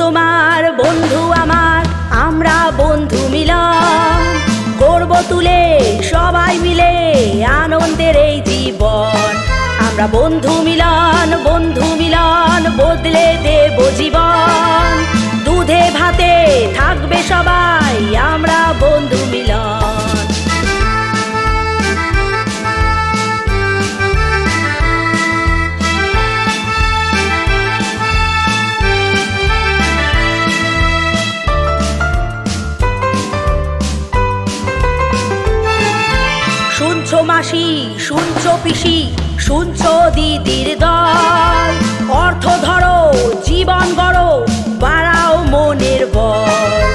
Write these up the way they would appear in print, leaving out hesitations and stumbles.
তোমার বন্ধু আমার, আমরা বন্ধু মিলন করব তুলে সবাই মিলে আনন্দের এই জীবন। আমরা বন্ধু মিলন বদলে দেব জীবন। দুধে ভাতে থাকবে সবাই, আমরা বন্ধু মিলন। শুনছো মাসি, শুনছো পিসি, শুনছো দিদির দল, অর্থ ধরো জীবন গড়ো বাড়াও মনের বল।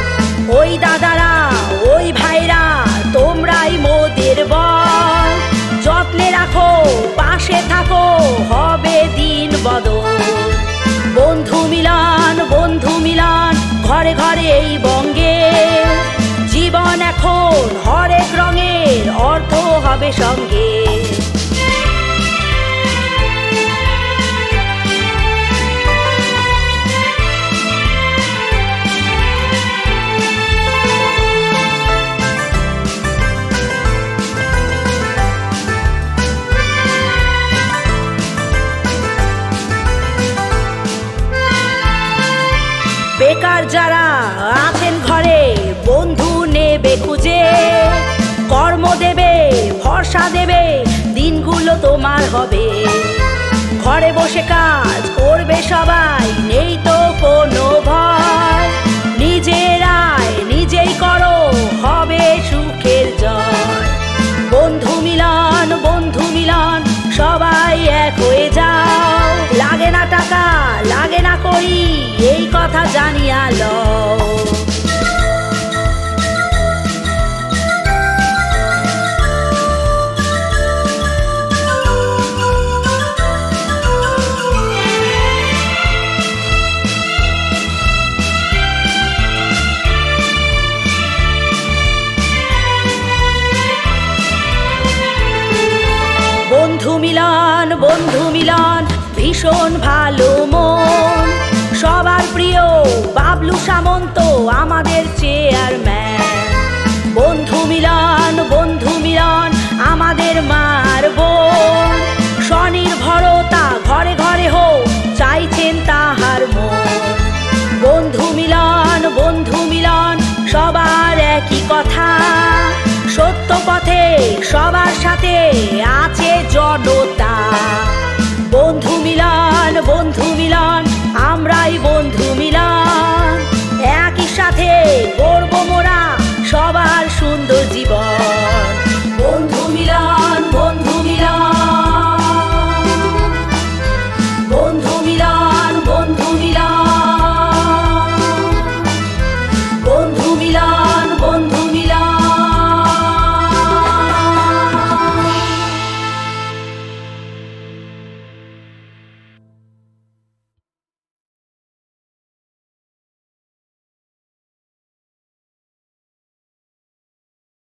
ওই দাদারা ওই ভাইরা তোমরাই মোদের বল, যত্নে রাখো পাশে থাকো হবে দিন বদল। বন্ধু মিলন ঘরে ঘরে এই বঙ্গে, জীবন এখন হরেক রঙের অর্থ হবে সঙ্গে। বেকার যারা আছেন ঘরে বন্ধু নেবে খুঁজে, কর্ম দেবে ভরসা দেবে দিনগুলো তোমার হবে। ঘরে বসে কাজ করবে সবাই নেই তো কোনো ভয়, নিজেরাই নিজেই করো হবে সুখের জয়। বন্ধু মিলন সবাই এক হয়ে যাও, লাগে না টাকা লাগে না করি এই কথা জানিয়া লও। বন্ধু মিলন ভীষণ ভালো মন, সবার প্রিয় বাবলু সামন্ত আমাদের চেয়ারম্যান। বন্ধু মিলন আমাদের মার বোন, স্বনির্ভরতা ঘরে ঘরে হোক চাইছেন তাহার মন। বন্ধু মিলন সবার একই কথা, সত্য পথে সবার সাথে আছে জনতা। বন্ধু মিলন আমরাই বন্ধু মিলন।